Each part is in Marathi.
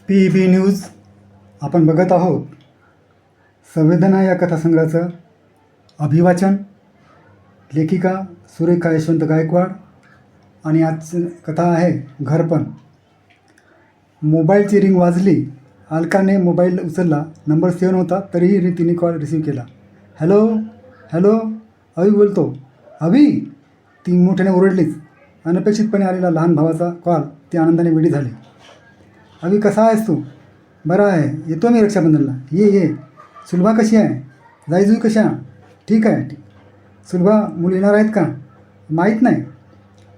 PEB न्यूज आपण बघत आहोत. संवेदना या कथासंग्रहाचं अभिवाचन लेखिका सुरेखा यशवंत गायकवाड आणि आजची कथा आहे घरपण. मोबाईलची रिंग वाजली. अलकाने मोबाईल उचलला. नंबर सेव्ह होता तरीही तिने कॉल रिसीव्ह केला. हॅलो हॅलो, अवी बोलतो. अवी, ती मोठ्याने ओरडलीच. अनपेक्षितपणे आलेला लहान भावाचा कॉल ती आनंदाने वेडी झाली. अवी, कसा आहेस तू? बरा आहे, येतो मी रक्षाबंधनला. ये ये. सुलभा कशी आहे? जाईजुई कशा? ठीक आहे. सुलभा, मुलं येणार आहेत का? माहीत नाही.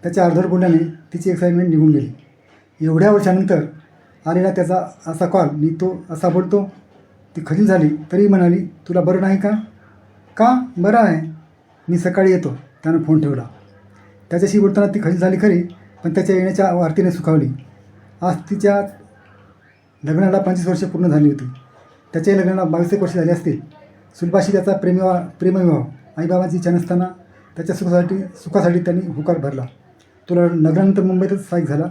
त्याच्या अर्धवट बोलल्याने तिची एक्साइटमेंट निघून गेली. एवढ्या वर्षानंतर आलेला त्याचा असा कॉल आणि तो असा बोलतो. ती खजील झाली तरी म्हणाली, तुला बरं नाही का? का? बरं आहे, मी सकाळी येतो. त्यानं फोन ठेवला. त्याच्याशी बोलताना ती खजील झाली खरी, पण त्याच्या येण्याच्या वार्तेने सुखावली. आज तिच्या लग्नाला 25 वर्षे पूर्ण झाली होती. त्याच्या लग्नाला 22 वर्षे झाली असतील. सुलभाशी त्याचा प्रेमविवाह आईबाबांची इच्छा नसताना त्याच्या सुखासाठी त्यांनी होकार भरला. तो लग्नानंतर मुंबईतच स्थायिक झाला.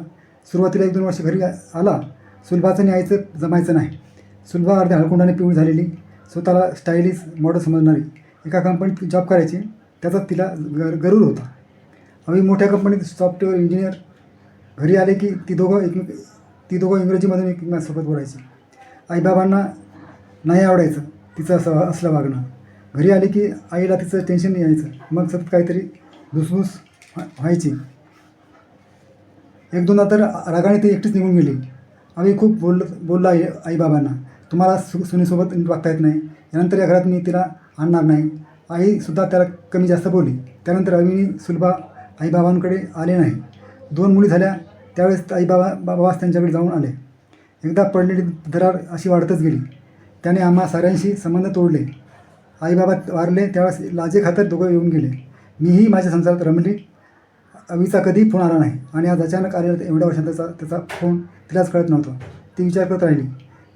सुरुवातीला 1-2 वर्ष घरी आला. सुलभाचं आणि आईचं जमायचं नाही. सुलभा अर्ध्या हळकुंडाने पिवळी झालेली, स्वतःला स्टायलिश मॉडल समजणारी, एका कंपनीत जॉब करायची. त्याचाच तिला गरूर होता. अवी मोठ्या कंपनीत सॉफ्टवेअर इंजिनियर. घरी आले की ती दोघं इंग्रजीमधून एकमेकांसोबत बोलायची. आईबाबांना नाही आवडायचं तिचं असलं वागणं. घरी आली की आईला तिचं टेन्शन यायचं. मग सतत काहीतरी धुसफूस व्हायची. 1-2दा तर रागाने ती एकटीच निघून गेली. अवी खूप बोलला आईबाबांना, तुम्हाला सुनीसोबत वागता येत नाही. यानंतर या घरात मी तिला आणणार नाही. आईसुद्धा त्याला कमी जास्त बोलली. त्यानंतर अवीनी सुलभा आईबाबांकडे आले नाही. 2 मुली झाल्या. त्यावेळेस बाबाच त्यांच्याकडे जाऊन आले. एकदा पडलेली दरार अशी वाढतच गेली. त्याने आम्हा साऱ्यांशी संबंध तोडले. आईबाबा वारले त्यावेळेस लाजे खातर दोघं येऊन गेले. मीही माझ्या संसारात रमली. अवीचा कधी फोन आला नाही आणि आज अचानक आलेला एवढ्या वर्षांचा त्याचा फोन तिलाच कळत नव्हता. ती विचार करत राहिली.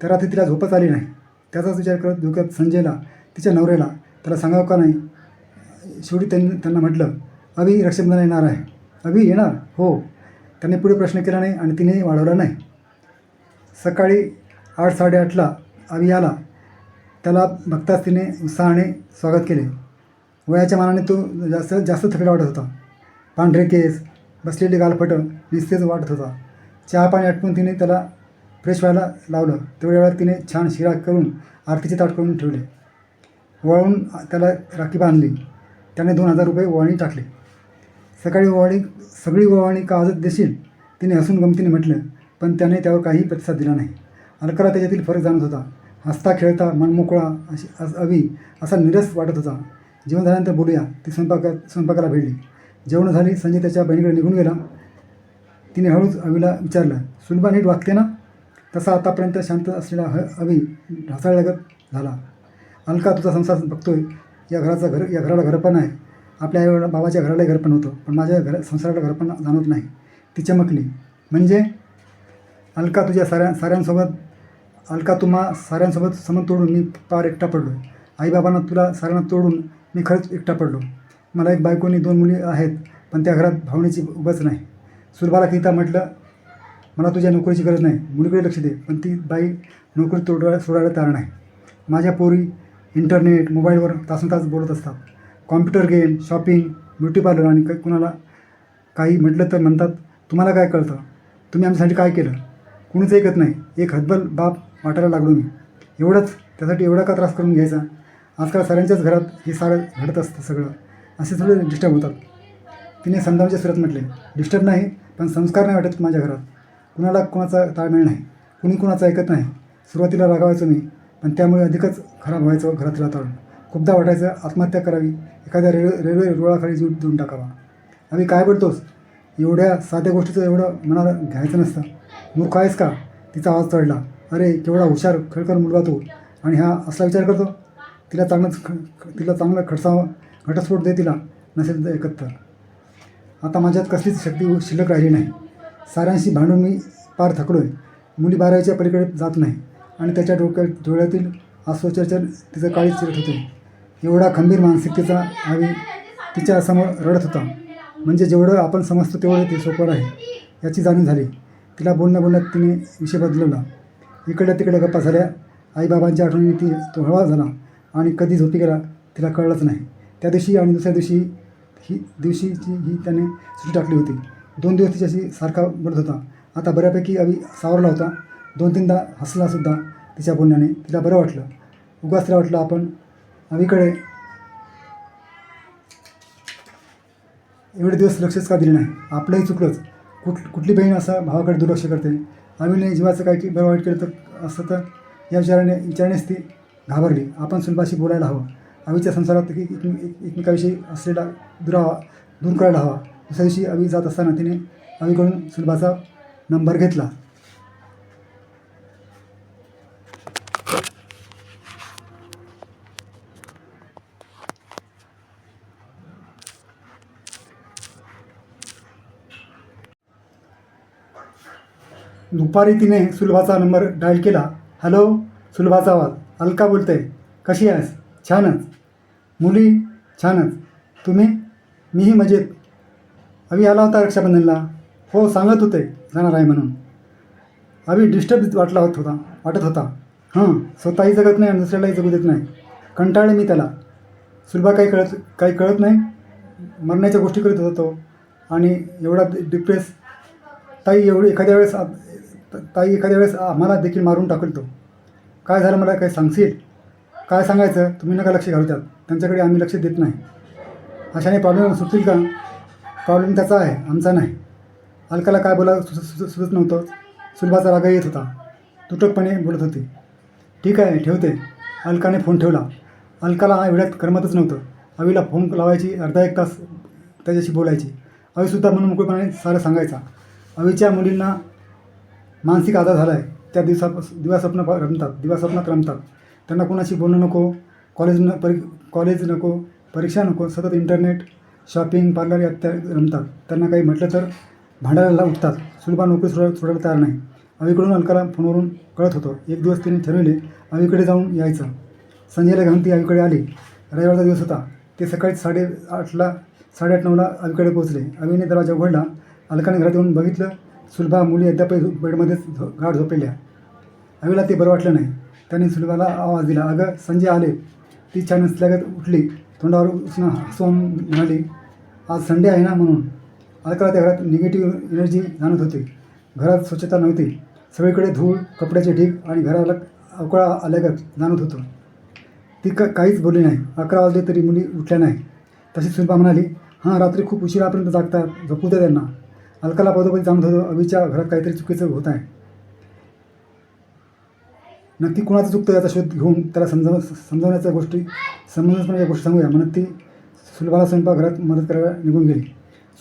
त्या रात्री तिला झोपच आली नाही. त्याचाच विचार करत डोक्यात संजयला, तिच्या नवऱ्याला, त्याला सांगावं का नाही. शेवटी त्यांना म्हटलं, अवी रक्षाबंधन येणार आहे. अवी येणार? हो. त्याने पुढे प्रश्न केला नाही आणि तिने वाढवला नाही. सकाळी 8-8:30ला अवी आला. त्याला बघताच तिने उत्साहाने स्वागत केले. वयाच्या मानाने तो जास्त थकला वाटत होता. पांढरे केस, बसलेले गालफटं निस्तेज वाटत होता. चहा पाणी आटपून तिने त्याला फ्रेश व्हायला लावलं. तेवढ्या वेळात तिने छान शिरा करून आरतीचे ताट करून ठेवले. वळून त्याला राखी बांधली. त्याने 2,000 रुपये ओवाळणी टाकले. सगळी ओवाळणी का आजच देशील? तिने हसून गमतीने म्हटलं, पण त्याने त्यावर काही प्रतिसाद दिला नाही. अलकाला त्याच्यातील फरक जाणवत होता. हसता खेळता मनमोकळा अवी असा निरस वाटत होता. जेवण झाल्यानंतर बोलूया. ती स्वयंपाकाला भेटली. जेवण झाली. संजय त्याच्या बहिणीकडे निघून गेला. तिने हळूच अवीला विचारलं, सुलभा नीट वागते ना? तसा आतापर्यंत शांत असलेला अवी ढासळल्यागत झाला. अलका, तुझा संसार बघतोय. या घराला घरपण आहे. आपल्या आई बाबाच्या घरालाही घरपण होतं, पण माझ्या संसाराला घरपण जाणवत नाही. ती चमकली. म्हणजे? अलका, तुम्हा साऱ्यांसोबत समज तोडून मी पार एकटा पडलो. आईबाबांना, तुला साऱ्यांना तोडून मी खरंच एकटा पडलो. मला एक बायकोनी 2 मुली आहेत, पण त्या घरात भावनेची उभंच नाही. सुलभाला गीता म्हटलं, मला तुझ्या नोकरीची गरज नाही. मुलीकडे लक्ष दे. पण ती बाई नोकरी सोडायला तयार नाही. माझ्या पोरी इंटरनेट, मोबाईलवर तासनतास बोलत असतात. Computer game, shopping, beauty parlour आणि कुणाला काही म्हटलं तर म्हणतात, तुम्हाला काय कळतं? तुम्ही आमच्यासाठी काय केलं? कुणीच ऐकत नाही. एक हतबल बाप वाटायला लागलो मी. एवढंच, त्यासाठी एवढा का त्रास करून घ्यायचा? आजकाल साऱ्यांच्याच घरात हे सारं घडत असतं सगळं. असे सगळे डिस्टर्ब होतात. तिने समजावण्याच्या सुरात म्हटले, डिस्टर्ब नाही, पण संस्कार नाही वाटत माझ्या घरात. कुणाला कुणाचा ताळमेळ नाही. कुणाचं ऐकत नाही. सुरुवातीला रागावायचो मी, पण त्यामुळे अधिकच खराब व्हायचं घरातलं वातावरण. खूपदा वाटायचं आत्महत्या करावी, एखाद्या रेल्वे रुळाखाली जीव देऊन टाकावा. अवी, काय बोलतोस? एवढ्या साध्या गोष्टीचं एवढं मनाला घ्यायचं नसतं. मूर्ख आहेस का? तिचा आवाज चढला. अरे, केवढा हुशार खळखळ मुलगा तो, आणि हा असला विचार करतो? तिला चांगलं घटस्फोट दे तिला, नसेल तर ऐकत तर. आता माझ्यात कसलीच शक्ती शिल्लक राहिली नाही. साऱ्यांशी भांडून मी पार थकलोय. मुली 12वीच्या पलीकडे जात नाही आणि त्याच्या डोळ्यातील आश्चर्य तिचं काळीच चिरत होते. एवढा खंबीर मानसिकतेचा अवी तिच्यासमोर रडत होता. म्हणजे जेवढं आपण समजतो तेवढं ते सोपं आहे याची जाणीव झाली. तिला बोलण्यात तिने विषय बदलवला. इकडल्या तिकडे गप्पा झाल्या. आईबाबांच्या आठवणी तो हळवा झाला आणि कधी झोपी गेला तिला कळलंच नाही. त्या दिवशी आणि दुसऱ्या दिवशीची ही त्याने सुट्टी टाकली होती. 2 दिवस तिच्याशी सारखा बोलत होता. आता बऱ्यापैकी अवी सावरला होता. 2-3दा हसलासुद्धा तिच्या बोलण्याने. तिला बरं वाटलं. उगाच तिला वाटलं आपण अवीकडे एवढे दिवस लक्षच का दिले नाही. आपलंही चुकलंच. कुठली बहीण असं भावाकडे दुर्लक्ष करते. अवीने जीवाचं काही बरं वाईट केलं तर असं तर या विचारानेच ती घाबरली. आपण सुलभाशी बोलायला हवं. अवीच्या संसारात एकमेकाविषयी असलेला दूर करायला हवा. दुसऱ्या दिवशी अवी जात असताना तिने अवीकडून सुलभाचा नंबर घेतला. दुपारी तिने सुलभाचा नंबर डायल केला. हॅलो, सुलभाचा आवाज. अलका बोलते. कशी आहेस? छानच. मुली? छानच. तुम्ही? मीही मजेत. अवी आला होता रक्षाबंधनला? हो, सांगत होते जाणार आहे म्हणून. अवी डिस्टर्ब वाटत होता. स्वतःही जगत नाही आणि दुसऱ्यालाही जगू देत नाही. कंटाळले मी त्याला. सुलभा काही कळत नाही. मरण्याच्या गोष्टी करत होता तो आणि एवढा डिप्रेस. ताई एखाद्या वेळेस आम्हाला देखील मारून टाकेल तो. काय झालं मला काही सांगशील? काय सांगायचं? तुम्ही नका लक्ष घालू त्यात. त्यांच्याकडे आम्ही लक्ष देत नाही. अशाने प्रॉब्लेम सुटतील का? प्रॉब्लेम त्याचा आहे, आमचा नाही. अलकाला काय सुचत नव्हतं. सुलभाचा राग येत होता. तुटकपणे बोलत होती. ठीक आहे, ठेवते. अलकाने फोन ठेवला. अलकाला एवढ्यात करमतच नव्हतं. अवीला फोन लावायची, अर्धा 1 तास त्याच्याशी बोलायची. अवीसुद्धा म्हणून मोकळेपणाने सारं सांगायचा. अवीच्या मुलींना मानसिक आजार झाला आहे. त्या दिवास्वप्नात रमतात. त्यांना कोणाशी बोलणं नको, कॉलेज नको, परीक्षा नको, सतत इंटरनेट, शॉपिंग, पार्लर यात त्या रमतात. त्यांना काही म्हटलं तर भांडायला उठतात. सुलभा नोकरी सोडायला तयार नाही. अवीकडून अलकाला फोनवरून कळत होतं. एक दिवस तिने ठरवले अवीकडे जाऊन यायचं. संजयला घेऊन ती अवीकडे आली. रविवारचा दिवस होता. ते सकाळी 8:30-9ला अवीकडे पोहोचले. अवीने दरवाजा उघडला. अलकाने घरात येऊन बघितलं. सुलभा मुली अद्याप बेडमध्येच गाढ झोपलेल्या. अवीला ते बरं वाटलं नाही. त्याने सुलभाला आवाज दिला. अगं, संजय आले. ती छान नसल्यागत उठली. तोंडावर हसून म्हणाली, आज संडे आहे ना म्हणून. अलकाला त्या घरात निगेटिव्ह एनर्जी जाणवत होती. घरात स्वच्छता नव्हती. सगळीकडे धूळ, कपड्याचे ढीग आणि घराला अवकळा आल्यागत जाणवत होतं. ती काहीच बोलली नाही. 11 वाजले तरी मुली उठल्या नाही. तशी सुलभा म्हणाली, रात्री खूप उशिरापर्यंत जागतात, झोपू द्या त्यांना. अलकाला पदोपदी जाणवत होतं अवीच्या घरात काहीतरी चुकीचं होत आहे. नक्की कुणाचं चुकतं याचा शोध घेऊन त्याला समजवण्याच्या गोष्टी सांगूया म्हणत ती सुलभाला स्वयंपाकघरात मदत करायला निघून गेली.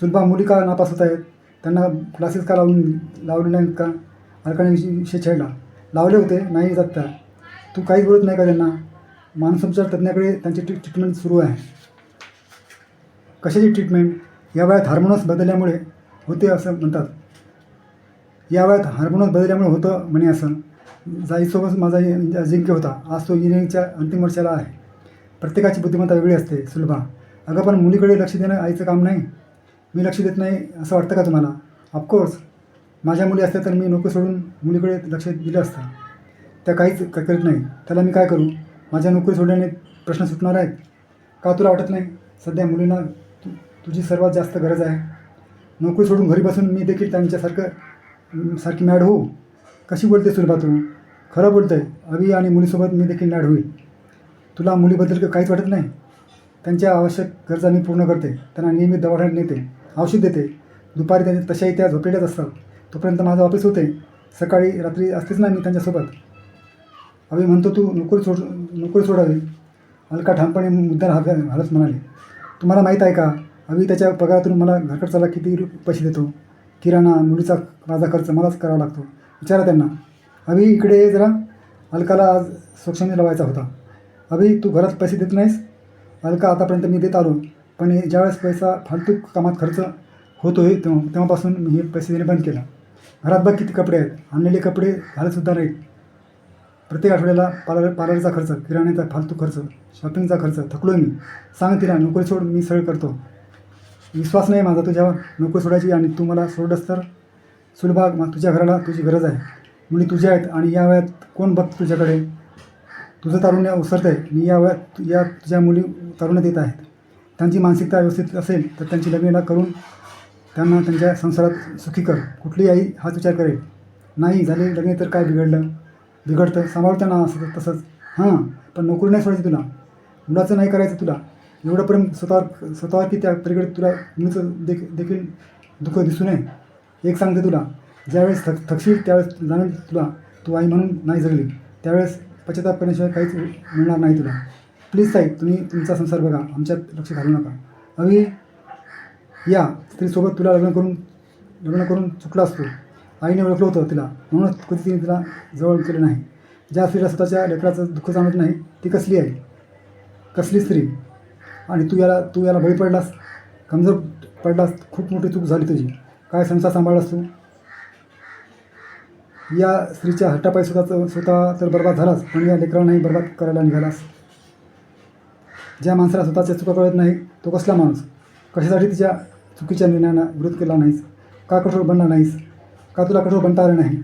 सुलभा, मुली का नापास होत आहेत? त्यांना क्लासेस का लावले नाहीत का? अलकाने विषय छेडला. लावले होते, नाही जात त्या. तू काहीच बोलत नाही का त्यांना? मानसोपचार तज्ज्ञाकडे त्यांची ट्रीटमेंट सुरू आहे. कशाची ट्रीटमेंट? या वयात हार्मोन्स बदलल्यामुळे होते असं म्हणतात. होतं म्हणे असं. जाईसोबत माझा अजिंक्य होता. आज तो इंजिनिअरिंगच्या अंतिम वर्षाला आहे. प्रत्येकाची बुद्धिमत्ता वेगळी असते. सुलभा, अगं पण मुलीकडे लक्ष देणं आईचं काम नाही. मी लक्ष देत नाही असं वाटतं का तुम्हाला? ऑफकोर्स, माझ्या मुली असत्या तर मी नोकरी सोडून मुलीकडे लक्ष दिलं असतं. त्या काहीच करीत नाही. त्याला मी काय करू? माझ्या नोकरी सोडल्याने प्रश्न सुटणार आहेत का? तुला वाटत नाही सध्या मुलींना तुझी सर्वात जास्त गरज आहे? नोकरी सोडून घरी बसून मी देखील सारखी मॅड होऊ? कशी बोलते सुलभा तू? खरं बोलतोय. अवी आणि मुलीसोबत मी देखील मॅड होईल. तुला मुलीबद्दल काहीच वाटत नाही? त्यांच्या आवश्यक गरजा मी पूर्ण करते. त्यांना नियमित दवाखान्यात नेते, औषध देते. दुपारी तशाही त्या झोपलेल्याच असतात. तोपर्यंत माझं ऑफिस होते. सकाळी रात्री असतेच ना मी त्यांच्यासोबत. अवी म्हणतो तू नोकरी सोडावी. अलका ठामपणे मुद्दार हालत म्हणाली. तुम्हाला माहीत आहे का, अवी त्याच्या पगारातून मला घरखर्चाला किती पैसे देतो? किराणा, मुलीचा माझा खर्च मलाच करावा लागतो. विचारा त्यांना. अवी, इकडे ये जरा. अलकाला आज स्वच्छंद लावायचा होता. अवी, तू घरात पैसे देत नाहीस? अलका, आतापर्यंत मी देत आलो, पण ज्यावेळेस पैसा फालतू कामात खर्च होतोय तेव्हापासून मी हे पैसे देणे बंद केला. घरात बघ किती कपडे आहेत. आणलेले कपडे घालतसुद्धा नाहीत. प्रत्येक आठवड्याला पार्लरचा खर्च, किराण्याचा फालतू खर्च, शॉपिंगचा खर्च. थकलो मी. सांग तिला नोकरी सोड, मी सगळं करतो. विश्वास नाही माझा तुझ्यावर नोकरी सोडायची आणि तू मला सोडलंस तर? सुलभा, तुझ्या घराला तुझी गरज आहे. मुली तुझ्या आहेत आणि या वयात कोण बघ तुझ्याकडे. तुझं तारुण्य ओसरतं आहे आणि या वयात या तुझ्या मुली तारुण्यात येत आहेत. त्यांची मानसिकता व्यवस्थित असेल तर त्यांची लग्न करून त्यांना त्यांच्या संसारात सुखी कर. कुठली आई हाच विचार करेल. नाही झाले लग्न तर काय बिघडतं सांभाळताना असं तसंच. हां, पण नोकरी नाही सोडायची तुला. मुलाचं नाही करायचं तुला. एवढं प्रेम स्वतःवर की त्या पलीकडे तुला मुलीचं देखील दुःख दिसू नये. एक सांगते तुला, ज्यावेळेस थकशील त्यावेळेस जाणेल तुला तू आई म्हणून नाही जगली. त्यावेळेस पश्चाताप करण्याशिवाय काहीच मिळणार नाही तुला. प्लीज ताई, तुम्ही तुमचा संसार बघा, आमच्यात लक्ष घालू नका. अवी, या स्त्रीसोबत तुला लग्न करून चुकला असतो. आईने ओळखलं होतं तिला, म्हणूनच कधी तिने तिला जवळ केलं नाही. ज्या स्त्रीला स्वतःच्या लेकराचं दुःख जाणवत नाही ती कसली आहे, कसली स्त्री. आणि तू याला बळी पडलास, कमजोर पडलास. खूप मोठी चूक झाली तुझी. काय संसार सांभाळलास तू. या स्त्रीच्या हट्टापायी स्वतः तर बर्बाद झालास, पण या लेकरांनाही बर्बाद करायला निघालास. ज्या माणसाला स्वतःच्या चुका कळत नाही तो कसला माणूस. कशासाठी तिच्या चुकीच्या निर्णयांना विरोध केला नाहीस. का कठोर बनला नाहीस. का तुला कठोर बनता आलं नाही.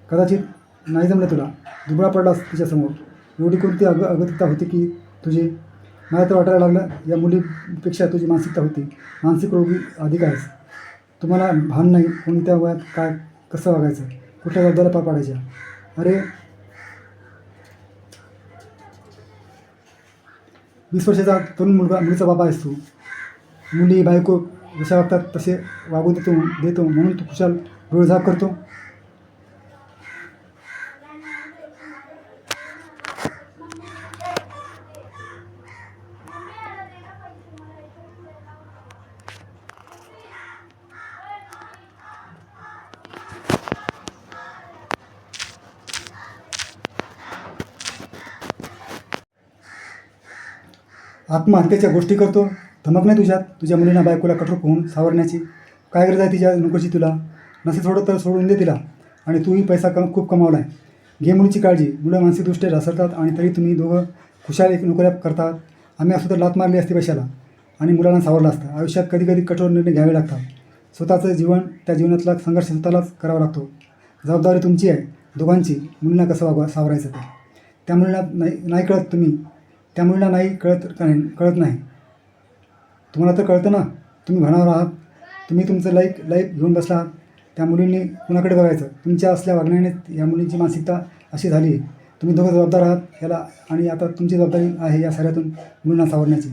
कदाचित नाही जमलं तुला. दुबळा पडलास तिच्यासमोर. एवढी कोणती अगतिकता होती की तुझी. मला तर वाटायला लागलं या मुलीपेक्षा तुझी मानसिकता होती. मानसिक रोगी अधिक आहेस. तुम्हाला भान नाही कोणत्या वयात काय कसं वागायचं, कुठल्या जबाबदाऱ्या पार पाडायच्या. अरे 20 वर्षाचा तरुण मुलीचा बाबा आहेस तू. मुली बायको जशा वागतात तसे वागू देतो म्हणून तू खुशाल डोळेझाप करतो. आत्महत्येच्या गोष्टी करतो. धमक नाही तुझ्यात. तुझ्या मुलींना बायकोला कठोर होऊन सावरण्याची काय गरज आहे तिच्या नोकरीची तुला. नसेल सोडत तर सोडून दे तिला. आणि तूही पैसा खूप कमावला आहे. घे मुलीची काळजी. मुलं मानसिकदृष्ट्या ढासळतात आणि तरी तुम्ही दोघं खुशाल एक नोकऱ्या करतात. आम्ही असं तर लात मारली असती पैशाला आणि मुलांना सावरलं असतं. आयुष्यात कधी कधी कठोर निर्णय घ्यावे लागतात. स्वतःचं जीवन, त्या जीवनातला संघर्ष स्वतःलाच करावा लागतो. जबाबदारी तुमची आहे दोघांची. मुलींना कसं सावरायचं ते त्या मुलींना नाही कळत. त्या मुलींना नाही कळत नाही. तुम्हाला तर कळतं ना. तुम्ही भानावर आहात. तुम्ही तुमचं लाईफ घेऊन बसला आहात. त्या मुलींनी कुणाकडे बघायचं. तुमच्या असल्या वागण्याने या मुलींची मानसिकता अशी झाली आहे. तुम्ही दोघं जबाबदार आहात याला आणि आता तुमची जबाबदारी आहे या साऱ्यातून मुलींना सावरण्याची.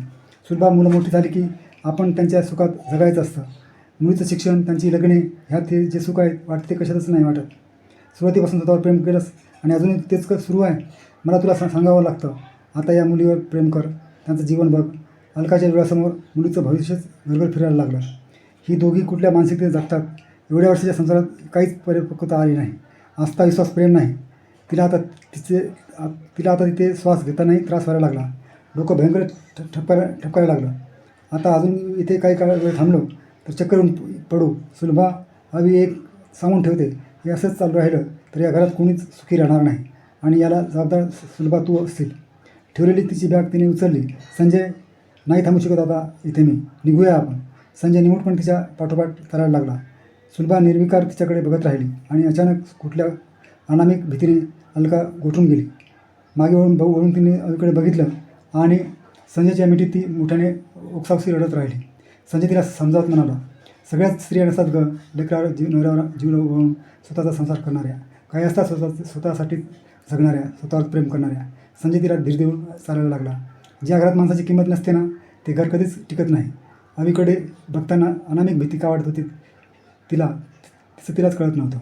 सुलभा मुलं मोठी झाली की आपण त्यांच्या सुखात जगायचं असतं. मुलीचं शिक्षण, त्यांची लग्ने, ह्यात हे जे सुख आहे वाटते ते कशातच नाही वाटत. सुरुवातीपासून स्वतःवर प्रेम केलंस आणि अजूनही तेच सुरू आहे. मला तुला सांगावं लागतं. आता या मुलीवर प्रेम कर. त्यांचं जीवन बघ. अलकाच्या डोळ्यासमोर मुलीचं भविष्यच घरघर फिरायला लागलं. ही दोघी कुठल्या मानसिकतेत जगतात. एवढ्या वर्षाच्या संसारात काहीच परिपक्वता आली नाही. आस्था, विश्वास, प्रेम नाही. तिला आता तिथे श्वास घेतानाही त्रास व्हायला लागला. डोकं भयंकर ठपकायला लागलं. आता अजून इथे काही काळ वेळ थांबलो तर चक्कर पडू. सुलभा, हवी एक सांगून ठेवते. हे असंच चालू राहिलं तर या घरात कोणीच सुखी राहणार नाही आणि याला जबाबदार सुलभा तू असतील. ठेवलेली तिची बॅग तिने उचलली. संजय, नाही थांबू शकत आता इथे मी. निघूया आपण. संजय निमूटपणे तिच्या पाठोपाठ चालायला लागला. सुलभा निर्विकार तिच्याकडे बघत राहिली आणि अचानक कुठल्या अनामिक भीतीने अलका गोठून गेली. मागे वळून तिने अवीकडे बघितलं आणि संजयच्या मिठीत ती मोठ्याने ओक्सावक्सी रडत राहिली. संजय तिला समजावत म्हणाला, सगळ्याच स्त्रिया नसतात गं लेकरावर नवऱ्यावर जीव लावून स्वतःचा संसार करणाऱ्या. काही असतात स्वतःसाठी जगणाऱ्या, स्वतःवर प्रेम करणाऱ्या. संजय तिला धीर देऊन चालायला लागला. ज्या घरात माणसाची किंमत नसते ना ते घर कधीच टिकत नाही. अवीकडे बघताना अनामिक भीती का वाटत होती तिलाच कळत नव्हतं.